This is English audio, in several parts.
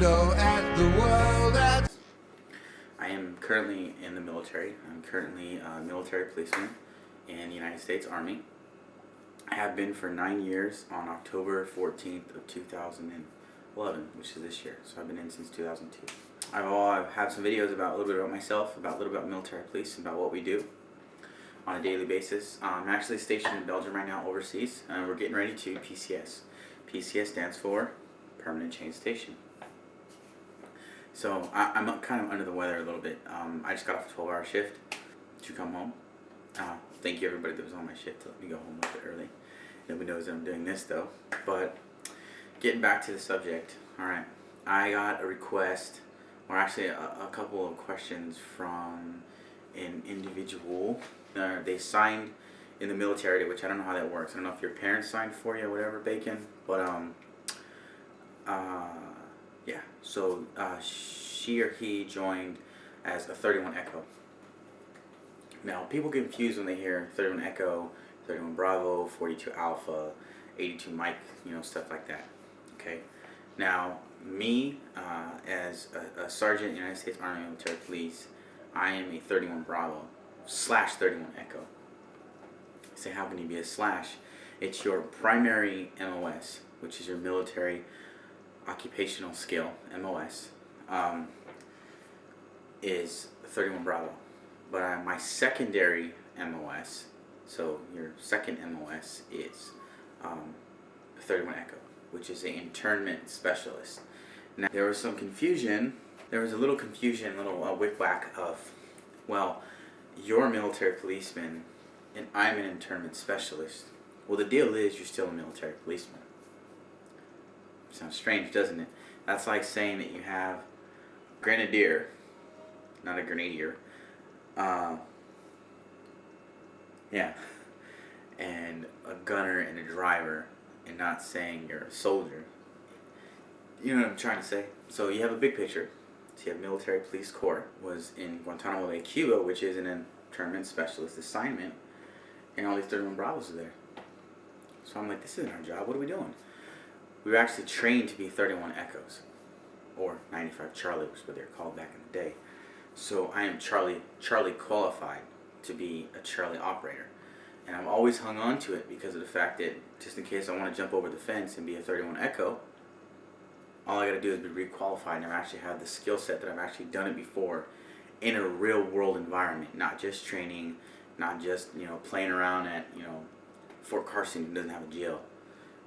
window at the world. I am currently in the military. I'm currently a military policeman in the United States Army. I have been for 9 years on October 14th of 2011, which is this year. So I've been in since 2002. I've had some videos about a little bit about myself, about a little bit about military police, about what we do on a daily basis. I'm actually stationed in Belgium right now overseas, and we're getting ready to PCS. PCS stands for Permanent Change Station. So I'm kind of under the weather a little bit. I just got off a 12-hour shift to come home. Thank you everybody that was on my shift to let me go home a bit early. Nobody knows that I'm doing this though. But getting back to the subject, alright. I got a request, or actually a couple of questions from an individual. They signed in the military, which I don't know how that works. I don't know if your parents signed for you or whatever, Bacon. But yeah, so she or he joined as a 31 Echo. Now, people get confused when they hear 31 Echo, 31 Bravo, 42 Alpha, 82 Mike, stuff like that. Okay. Now, me, as a sergeant in the United States Army Military Police, I am a 31 Bravo / 31 Echo. You say, how can you be a slash? It's your primary MOS, which is your military occupational skill, MOS, is 31 Bravo. But my secondary MOS, so your second MOS, is 31 Echo, which is an internment specialist. Now, there was some confusion. There was a little confusion, a little wick-wack of, well, you're a military policeman and I'm an internment specialist. Well, the deal is you're still a military policeman. Sounds strange, doesn't it? That's like saying that you have a grenadier, not a grenadier, yeah, and a gunner and a driver, and not saying you're a soldier. You know what I'm trying to say? So you have a big picture. So you have military police corps, was in Guantanamo Bay, Cuba, which is an internment specialist assignment, and all these 31 Bravos are there. So I'm like, this isn't our job. What are we doing? We were actually trained to be 31 Echoes, or 95 Charlie, was what they were called back in the day. So I am Charlie qualified to be a Charlie operator. And I've always hung on to it because of the fact that just in case I want to jump over the fence and be a 31 Echo, all I got to do is be requalified, and I've actually had the skill set that I've actually done it before in a real world environment, not just training, not just playing around at Fort Carson, who doesn't have a jail.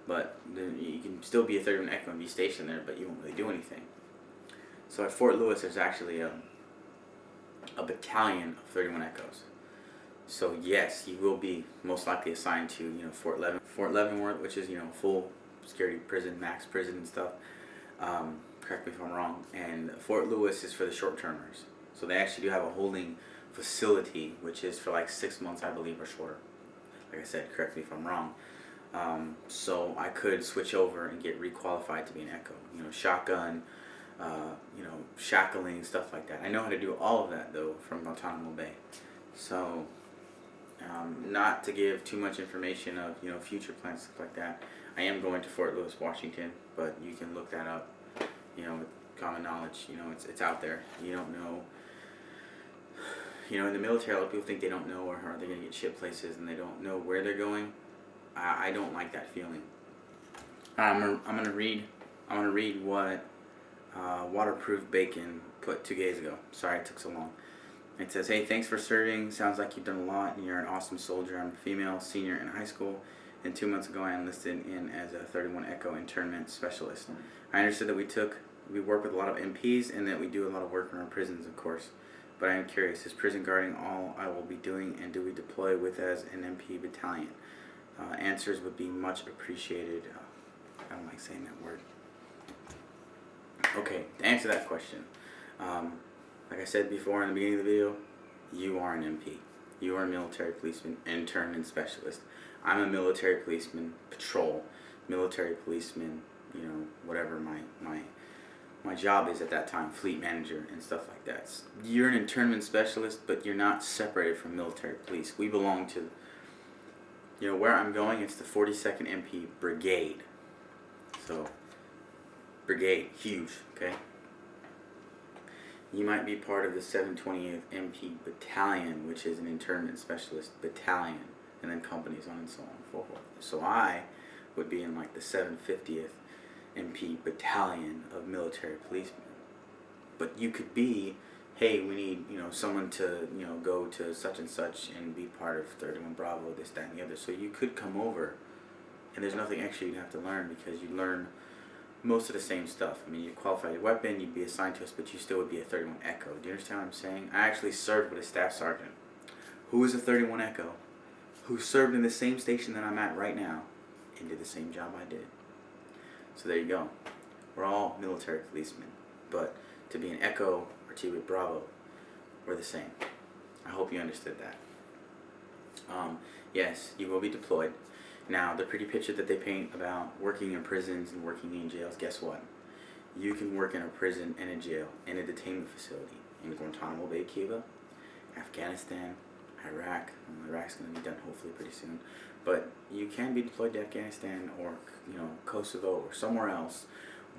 But you can still be a 31 Echo and be stationed there, but you won't really do anything. So at Fort Lewis, there's actually a battalion of 31 Echoes. So yes, you will be most likely assigned to Fort Leavenworth, which is full security prison, max prison and stuff. Correct me if I'm wrong. And Fort Lewis is for the short termers. So they actually do have a holding facility, which is for like 6 months, I believe, or shorter. Like I said, correct me if I'm wrong. So I could switch over and get requalified to be an Echo. Shotgun, shackling, stuff like that. I know how to do all of that though from Guantanamo Bay. So, not to give too much information of future plans, stuff like that. I am going to Fort Lewis, Washington, but you can look that up. With common knowledge. It's out there. You don't know. In the military, a lot of people think they don't know, or are they going to get shipped places and they don't know where they're going. I don't like that feeling. I'm gonna read what Waterproof Bacon put 2 days ago. Sorry it took so long. It says, hey, thanks for serving. Sounds like you've done a lot and you're an awesome soldier. I'm a female senior in high school, and 2 months ago I enlisted in as a 31 Echo internment specialist. I understood that we work with a lot of MPs and that we do a lot of work in our prisons, of course. But I am curious, is prison guarding all I will be doing, and do we deploy with as an MP battalion? Answers would be much appreciated. I don't like saying that word. Okay, to answer that question, like I said before in the beginning of the video, you are an MP. You are a military policeman, internment specialist. I'm a military policeman, patrol, military policeman, whatever my job is at that time, fleet manager and stuff like that. You're an internment specialist, but you're not separated from military police. We belong to, where I'm going, it's the 42nd MP Brigade. So, brigade, huge, okay? You might be part of the 728th MP Battalion, which is an internment specialist battalion, and then companies on and so on and so forth. So I would be in like the 750th MP Battalion of military policemen. But you could be, hey, we need, someone to, go to such and such and be part of 31 Bravo, this, that, and the other. So you could come over, and there's nothing extra you'd have to learn because you learn most of the same stuff. I mean, you'd qualify your weapon, you'd be assigned to us, but you still would be a 31 Echo. Do you understand what I'm saying? I actually served with a staff sergeant who is a 31 Echo, who served in the same station that I'm at right now and did the same job I did. So there you go. We're all military policemen, but to be an Echo or to be a Bravo, we're the same. I hope you understood that. Yes, you will be deployed. Now, the pretty picture that they paint about working in prisons and working in jails, guess what? You can work in a prison and a jail and a detainment facility in Guantanamo Bay, Cuba, Afghanistan, Iraq. Well, Iraq's going to be done hopefully pretty soon. But you can be deployed to Afghanistan or, Kosovo or somewhere else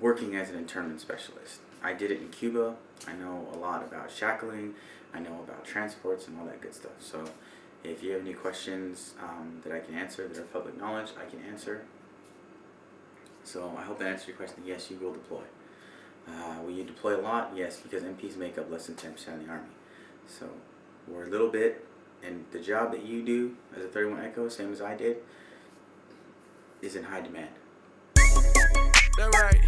working as an internment specialist. I did it in Cuba. I know a lot about shackling. I know about transports and all that good stuff. So if you have any questions that I can answer that are public knowledge, I can answer. So I hope that answered your question. Yes, you will deploy. Will you deploy a lot? Yes, because MPs make up less than 10% of the Army. So we're a little bit, and the job that you do as a 31 Echo, same as I did, is in high demand. That right.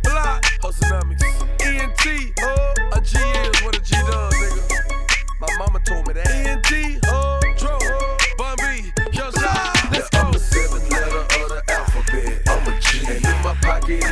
Block. Hustlenomics. ENT. A G is what a G does, nigga. My mama told me that. ENT. Dro. Bun B. Young Shot. Let's go. I'm the 7th letter of the alphabet. I'm a G. And in my pocket